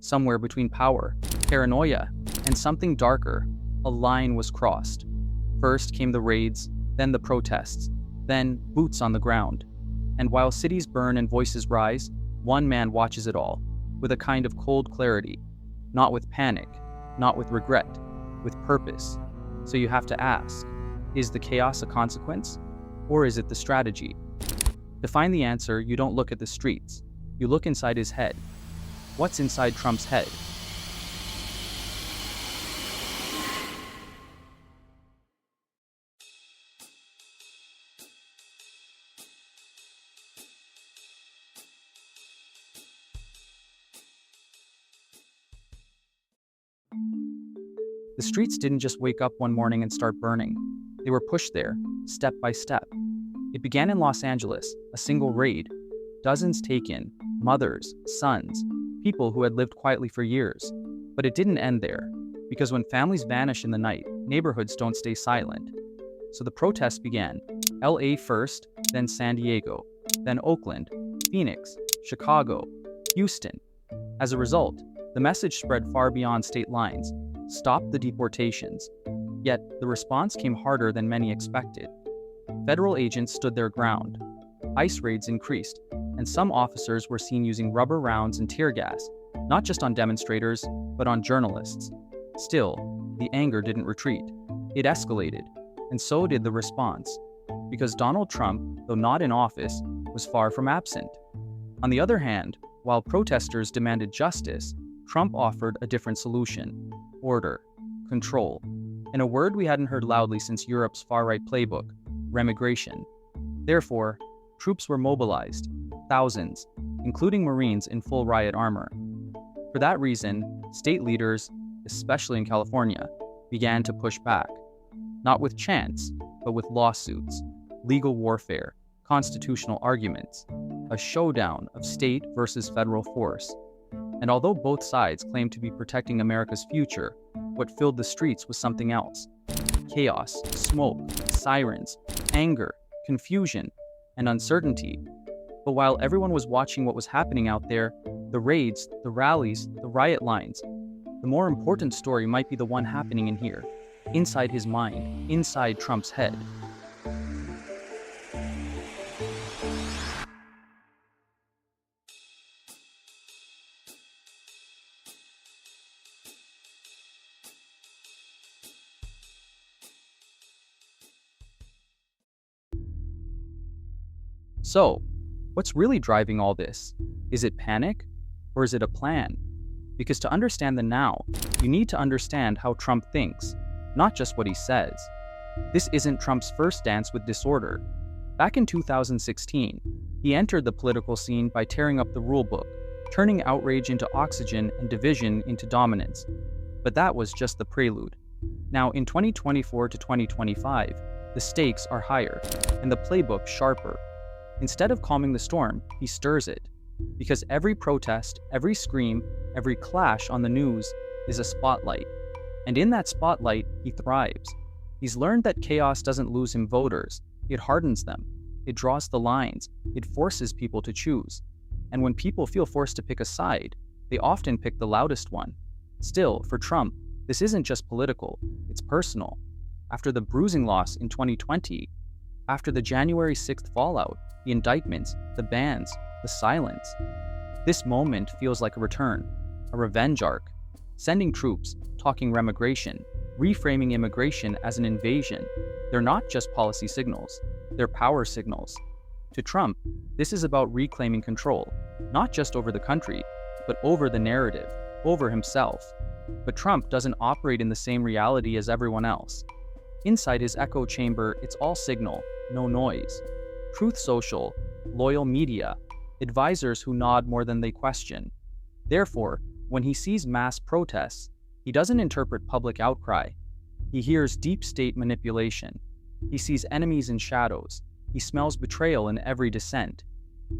Somewhere between power, paranoia, and something darker, a line was crossed. First came the raids, then the protests, then boots on the ground. And while cities burn and voices rise, one man watches it all, with a kind of cold clarity, not with panic, not with regret, with purpose. So you have to ask, is the chaos a consequence, or is it the strategy? To find the answer, you don't look at the streets, you look inside his head. What's inside Trump's head? The streets didn't just wake up one morning and start burning. They were pushed there, step by step. It began in Los Angeles, a single raid. Dozens taken, mothers, sons, people who had lived quietly for years. But it didn't end there, because when families vanish in the night, neighborhoods don't stay silent. So the protests began. LA first, then San Diego, then Oakland, Phoenix, Chicago, Houston. As a result, the message spread far beyond state lines. Stop the deportations. Yet, the response came harder than many expected. Federal agents stood their ground. ICE raids increased, and some officers were seen using rubber rounds and tear gas, not just on demonstrators, but on journalists. Still, the anger didn't retreat. It escalated, and so did the response, because Donald Trump, though not in office, was far from absent. On the other hand, while protesters demanded justice, Trump offered a different solution: order, control, and a word we hadn't heard loudly since Europe's far-right playbook, remigration. Therefore, troops were mobilized, thousands, including Marines in full riot armor. For that reason, state leaders, especially in California, began to push back, not with chants, but with lawsuits, legal warfare, constitutional arguments, a showdown of state versus federal force. And although both sides claimed to be protecting America's future, what filled the streets was something else: chaos, smoke, sirens, anger, confusion, and uncertainty. But while everyone was watching what was happening out there, the raids, the rallies, the riot lines, the more important story might be the one happening in here, inside his mind, inside Trump's head. So, what's really driving all this? Is it panic, or is it a plan? Because to understand the now, you need to understand how Trump thinks, not just what he says. This isn't Trump's first dance with disorder. Back in 2016, he entered the political scene by tearing up the rulebook, turning outrage into oxygen and division into dominance. But that was just the prelude. Now, in 2024 to 2025, the stakes are higher, and the playbook sharper. Instead of calming the storm, he stirs it. Because every protest, every scream, every clash on the news is a spotlight. And in that spotlight, he thrives. He's learned that chaos doesn't lose him voters. It hardens them. It draws the lines. It forces people to choose. And when people feel forced to pick a side, they often pick the loudest one. Still, for Trump, this isn't just political, it's personal. After the bruising loss in 2020, after the January 6th fallout, the indictments, the bans, the silence, this moment feels like a return, a revenge arc. Sending troops, talking remigration, reframing immigration as an invasion. They're not just policy signals, they're power signals. To Trump, this is about reclaiming control, not just over the country, but over the narrative, over himself. But Trump doesn't operate in the same reality as everyone else. Inside his echo chamber, it's all signal, no noise. Truth Social, loyal media, advisors who nod more than they question. Therefore, when he sees mass protests, he doesn't interpret public outcry. He hears deep state manipulation. He sees enemies in shadows. He smells betrayal in every dissent.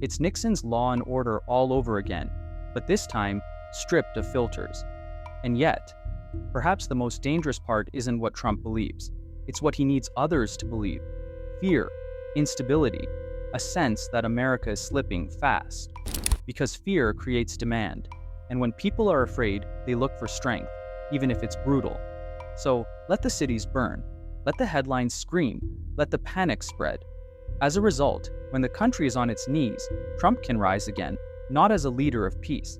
It's Nixon's Law and Order all over again, but this time, stripped of filters. And yet, perhaps the most dangerous part isn't what Trump believes. It's what he needs others to believe. Fear, instability, a sense that America is slipping fast. Because fear creates demand. And when people are afraid, they look for strength, even if it's brutal. So let the cities burn, let the headlines scream, let the panic spread. As a result, when the country is on its knees, Trump can rise again, not as a leader of peace,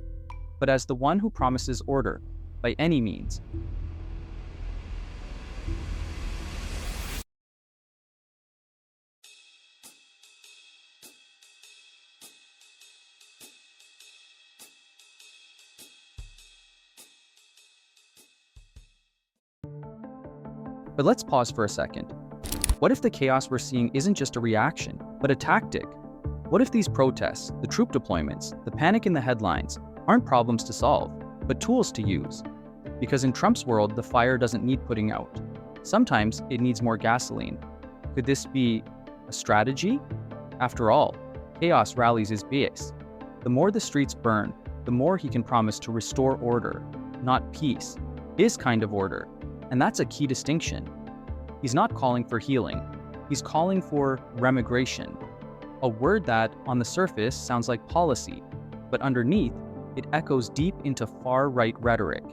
but as the one who promises order, by any means. But let's pause for a second. What if the chaos we're seeing isn't just a reaction, but a tactic? What if these protests, the troop deployments, the panic in the headlines, aren't problems to solve, but tools to use? Because in Trump's world, the fire doesn't need putting out. Sometimes it needs more gasoline. Could this be a strategy? After all, chaos rallies his base. The more the streets burn, the more he can promise to restore order, not peace, his kind of order. And that's a key distinction. He's not calling for healing. He's calling for remigration, a word that, on the surface, sounds like policy, but underneath, it echoes deep into far-right rhetoric.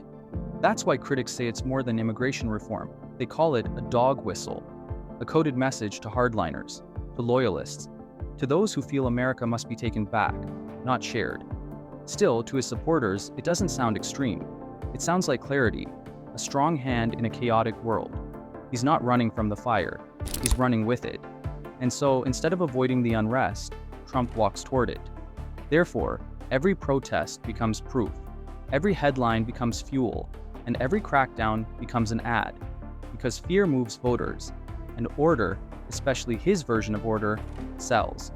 That's why critics say it's more than immigration reform. They call it a dog whistle, a coded message to hardliners, to loyalists, to those who feel America must be taken back, not shared. Still, to his supporters, it doesn't sound extreme. It sounds like clarity, a strong hand in a chaotic world. He's not running from the fire, he's running with it. And so, instead of avoiding the unrest, Trump walks toward it. Therefore, every protest becomes proof, every headline becomes fuel, and every crackdown becomes an ad. Because fear moves voters, and order, especially his version of order, sells.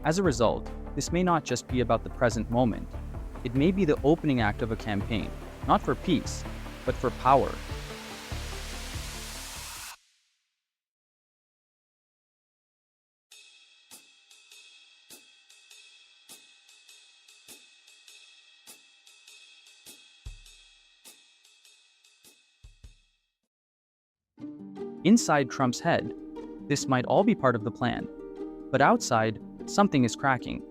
As a result, this may not just be about the present moment. It may be the opening act of a campaign, not for peace, but for power. Inside Trump's head, this might all be part of the plan. But outside, something is cracking.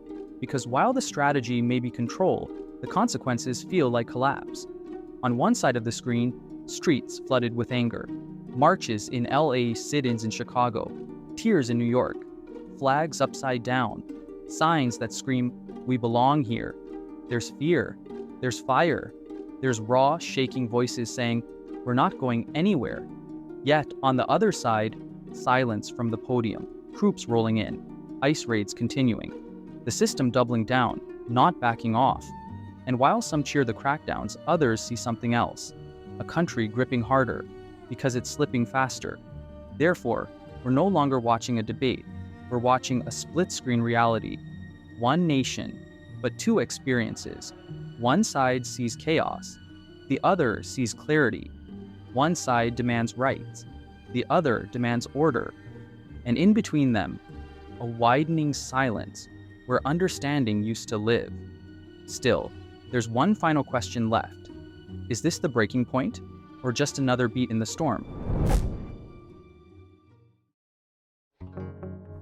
Because while the strategy may be control, the consequences feel like collapse. On one side of the screen, streets flooded with anger. Marches in LA, sit-ins in Chicago, tears in New York, flags upside down, signs that scream, "We belong here." There's fear, there's fire, there's raw, shaking voices saying, "We're not going anywhere." Yet, on the other side, silence from the podium, troops rolling in, ICE raids continuing, the system doubling down, not backing off. And while some cheer the crackdowns, others see something else, a country gripping harder, because it's slipping faster. Therefore, we're no longer watching a debate, we're watching a split-screen reality. One nation, but two experiences. One side sees chaos, the other sees clarity. One side demands rights, the other demands order. And in between them, a widening silence where understanding used to live. Still, there's one final question left. Is this the breaking point, or just another beat in the storm?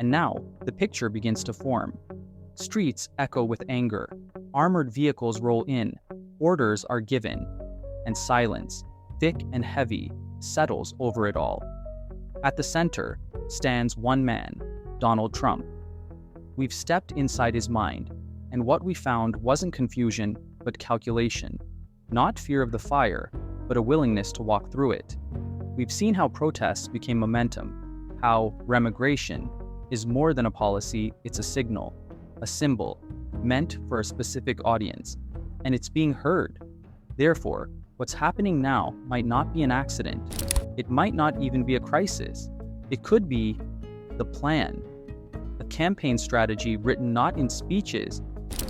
And now, the picture begins to form. Streets echo with anger, armored vehicles roll in, orders are given, and silence, thick and heavy, settles over it all. At the center stands one man, Donald Trump. We've stepped inside his mind, and what we found wasn't confusion, but calculation. Not fear of the fire, but a willingness to walk through it. We've seen how protests became momentum, how remigration is more than a policy, it's a signal, a symbol, meant for a specific audience, and it's being heard. Therefore, what's happening now might not be an accident. It might not even be a crisis. It could be the plan, a campaign strategy written not in speeches,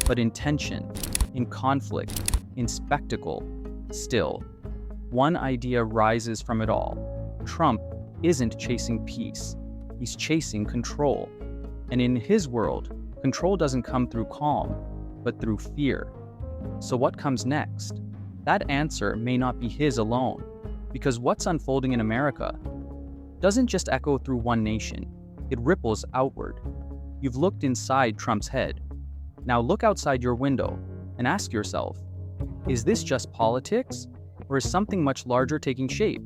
but in tension, in conflict, in spectacle. Still, one idea rises from it all. Trump isn't chasing peace. He's chasing control. And in his world, control doesn't come through calm, but through fear. So what comes next? That answer may not be his alone, because what's unfolding in America doesn't just echo through one nation, it ripples outward. You've looked inside Trump's head. Now look outside your window and ask yourself, Is this just politics, or is something much larger taking shape?